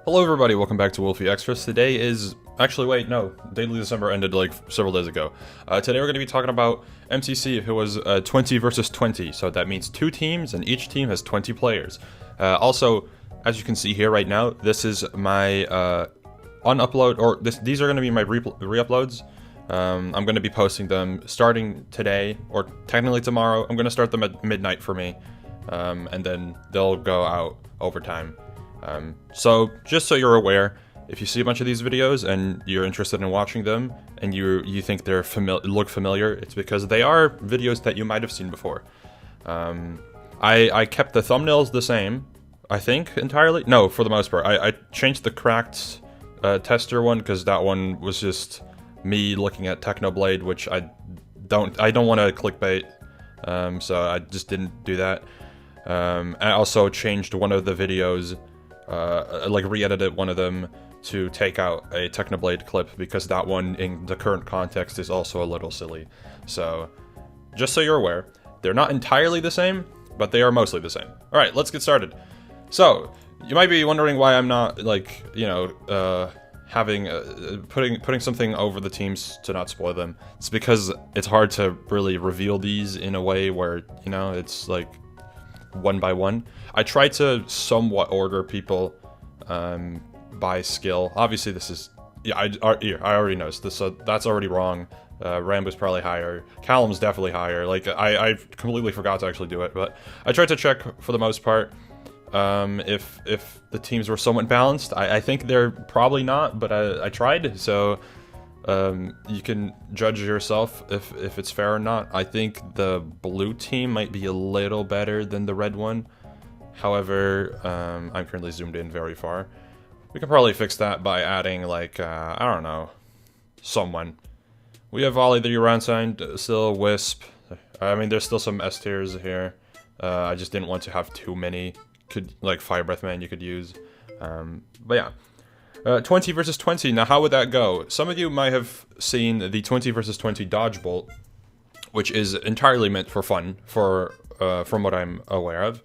Hello everybody, welcome back to Wolfeei Extras. Today is... Actually, wait, no. Daily December ended like several days ago. Today we're going to be talking about MCC, who was 20 versus 20. So that means 2 teams, and each team has 20 players. Also, as you can see here right now, this is my unupload, or these are going to be my re-uploads. I'm going to be posting them starting today, or technically tomorrow. I'm going to start them at midnight for me, and then they'll go out over time. So just so you're aware, if you see a bunch of these videos and you're interested in watching them and you think they're look familiar, it's because they are videos that you might have seen before. I kept the thumbnails the same, I think, entirely. No, for the most part. I changed the cracked tester one because that one was just me looking at Technoblade, which I don't want to clickbait, so I just didn't do that. I also changed one of the videos, like re-edited one of them to take out a Technoblade clip because that one in the current context is also a little silly. So, just so you're aware, they're not entirely the same, but they are mostly the same. Alright, let's get started. So, you might be wondering why I'm not, like, you know, putting something over the teams to not spoil them. It's because it's hard to really reveal these in a way where, you know, it's like one by one. I try to somewhat order people by skill. Obviously this is, yeah, I already noticed this, so that's already wrong. Rambo's probably higher. Callum's definitely higher. Like, I completely forgot to actually do it, but I tried to check for the most part if the teams were somewhat balanced. I think they're probably not, but I tried, so you can judge yourself if it's fair or not. I think the blue team might be a little better than the red one. However, I'm currently zoomed in very far. We can probably fix that by adding, like, I don't know, someone. We have Ollie the Year-Round sign, still Wisp. I mean, there's still some S tiers here. I just didn't want to have too many, like Fire Breath Man you could use. But yeah. 20 versus 20, now how would that go? Some of you might have seen the 20 versus 20 dodge bolt, which is entirely meant for fun, from what I'm aware of.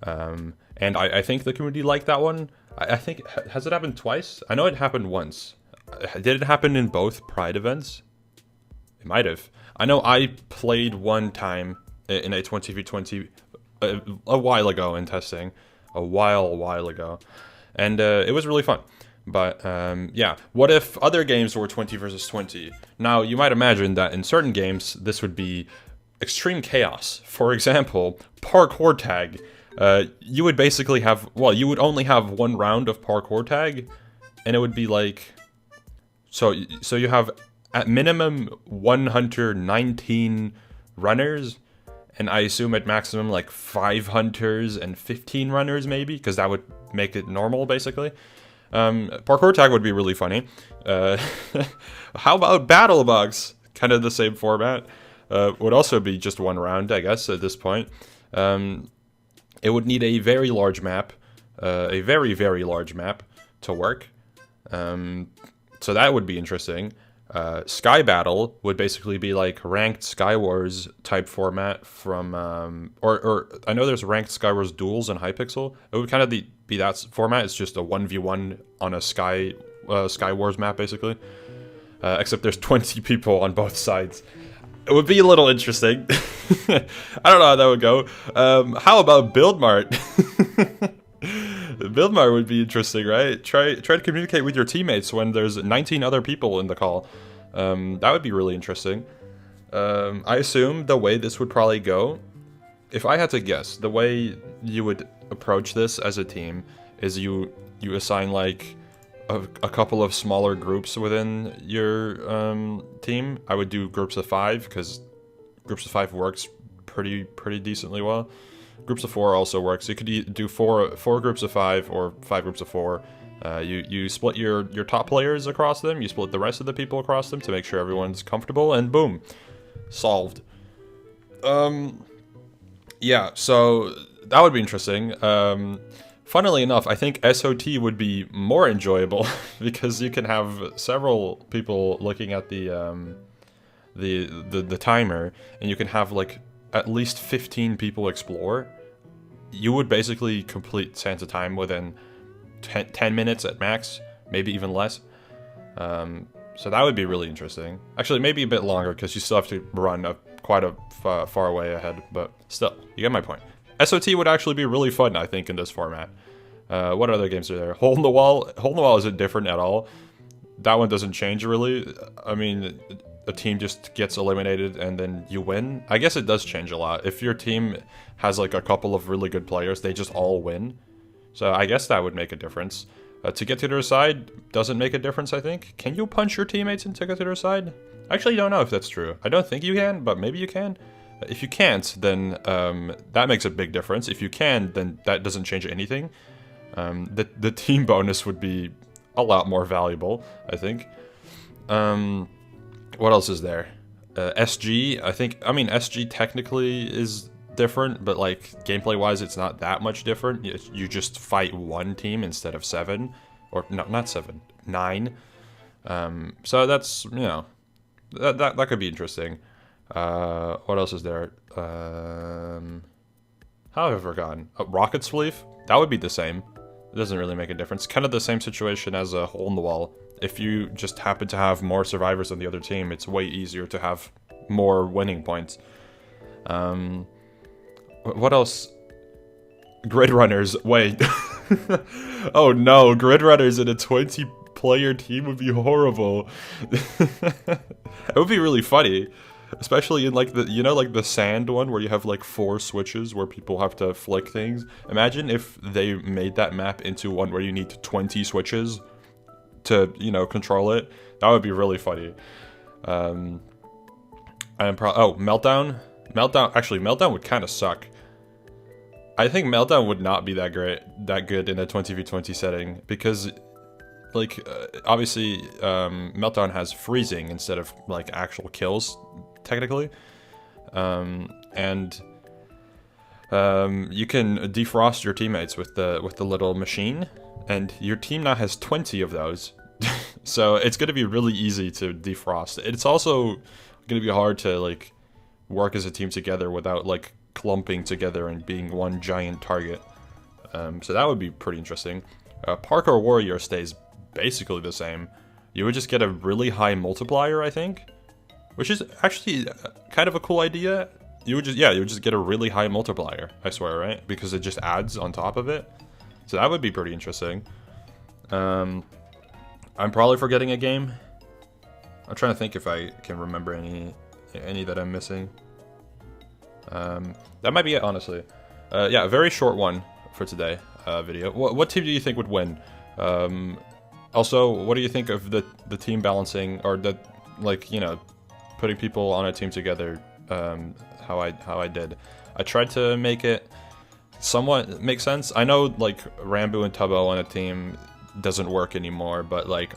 And I think the community liked that one. I think, has it happened twice? I know it happened once. Did it happen in both Pride events? It might have. I know I played one time in a 20v20 a while ago in testing. A while ago. And it was really fun. But, yeah. What if other games were 20 versus 20? Now, you might imagine that in certain games, this would be extreme chaos. For example, parkour tag. You would basically have, well, you would only have one round of parkour tag, and it would be like, so you have at minimum 119 runners, and I assume at maximum like 5 hunters and 15 runners maybe, because that would make it normal basically. Parkour tag would be really funny. How about battle box? Kind of the same format. Would also be just one round, I guess, at this point. It would need a very large map, a very, very large map to work. So that would be interesting. Sky Battle would basically be like ranked Skywars type format from, or I know there's ranked Skywars duels in Hypixel. It would kind of be that format. It's just a 1v1 on a Skywars map basically. Except there's 20 people on both sides. It would be a little interesting. I don't know how that would go. How about Build Mart? Build Mart would be interesting, right? Try to communicate with your teammates when there's 19 other people in the call. That would be really interesting. I assume the way this would probably go, if I had to guess, the way you would approach this as a team is you assign like a couple of smaller groups within your team. I would do groups of 5 because groups of 5 works pretty decently well. Groups of 4 also works. You could do four groups of 5 or 5 groups of 4. You split your top players across them. You split the rest of the people across them to make sure everyone's comfortable, and boom, solved. Yeah, so that would be interesting. Funnily enough, I think SOT would be more enjoyable because you can have several people looking at the timer, and you can have like at least 15 people explore. You would basically complete Sands of Time within 10 minutes at max, maybe even less. So that would be really interesting. Actually, maybe a bit longer because you still have to run quite a far way ahead, but still, you get my point. SOT would actually be really fun, I think, in this format. What other games are there? Hole in the Wall. Hole in the Wall isn't different at all. That one doesn't change really. I mean, a team just gets eliminated and then you win. I guess it does change a lot. If your team has like a couple of really good players, they just all win. So I guess that would make a difference. To get to their side doesn't make a difference, I think. Can you punch your teammates and to get to their side? I actually don't know if that's true. I don't think you can, but maybe you can. If you can't, then that makes a big difference. If you can, then that doesn't change anything. The team bonus would be a lot more valuable, I think. What else is there? SG, I mean, SG technically is different, but like gameplay-wise, it's not that much different. You just fight one team instead of 7, or no, not 7, 9. So that's, you know, that could be interesting. What else is there? How have I forgotten? Rocket Sleeve? That would be the same. It doesn't really make a difference. Kind of the same situation as a Hole in the Wall. If you just happen to have more survivors than the other team, it's way easier to have more winning points. What else? Grid Runners. Wait. Oh no, Grid Runners in a 20-player team would be horrible. It would be really funny. Especially in like the sand one where you have like 4 switches where people have to flick things. Imagine if they made that map into one where you need 20 switches to, you know, control it. That would be really funny. Meltdown. Actually, Meltdown would kind of suck. I think Meltdown would not be that good in a 20v20 setting because, like, obviously, Meltdown has freezing instead of like actual kills, technically, and you can defrost your teammates with the little machine, and your team now has 20 of those. So it's going to be really easy to defrost. It's also going to be hard to like work as a team together without like clumping together and being one giant target. So that would be pretty interesting. Parkour Warrior stays basically the same. You would just get a really high multiplier, I think, which is actually kind of a cool idea. You would just get a really high multiplier, I swear, right? Because it just adds on top of it. So that would be pretty interesting. I'm probably forgetting a game. I'm trying to think if I can remember any that I'm missing. That might be it, honestly. Yeah, a very short one for today video. What team do you think would win? Also, what do you think of the team balancing, or the, like, you know, putting people on a team together, how I did? I tried to make it somewhat make sense. I know, like, Rambo and Tubbo on a team doesn't work anymore, but like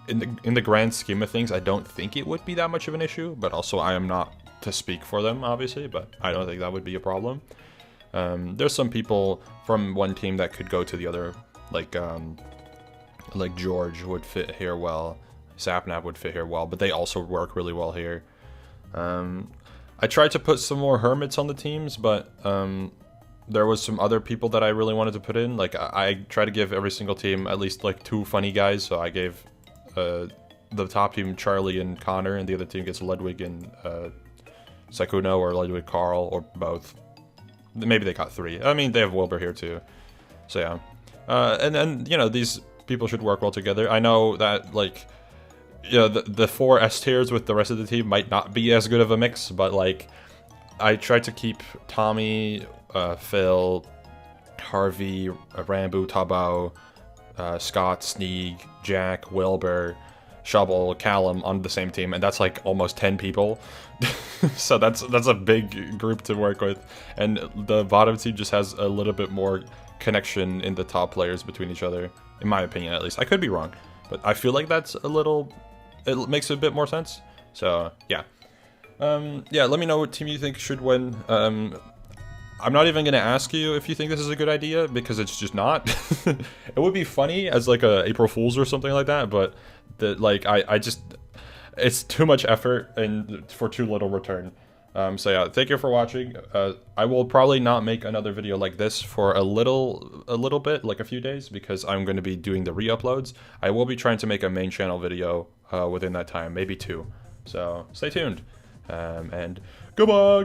in the grand scheme of things, I don't think it would be that much of an issue. But also, I am not to speak for them, obviously, but I don't think that would be a problem. There's some people from one team that could go to the other, like George would fit here well, Sapnap would fit here well, but they also work really well here. I tried to put some more hermits on the teams, but there was some other people that I really wanted to put in. Like, I try to give every single team at least like 2 funny guys, so I gave the top team Charlie and Connor, and the other team gets Ludwig and Sakuno, or Ludwig Carl, or both. Maybe they got 3. I mean, they have Wilbur here too. So yeah. And then, you know, these people should work well together. I know that, like, you know, the 4 S tiers with the rest of the team might not be as good of a mix, but like, I tried to keep Tommy, Phil, Harvey, Rambo, Tubbo, Scott, Sneeg, Jack, Wilbur, Shovel, Callum on the same team, and that's like almost 10 people. So that's a big group to work with, and the bottom team just has a little bit more connection in the top players between each other, in my opinion at least. I could be wrong, but I feel like that's it makes a bit more sense. So yeah. Yeah, let me know what team you think should win. I'm not even gonna ask you if you think this is a good idea, because it's just not. It would be funny as like a April Fool's or something like that, but I just, it's too much effort and for too little return. So yeah, thank you for watching. I will probably not make another video like this for a little bit, like a few days, because I'm going to be doing the re-uploads. I will be trying to make a main channel video within that time, maybe 2. So stay tuned. And goodbye.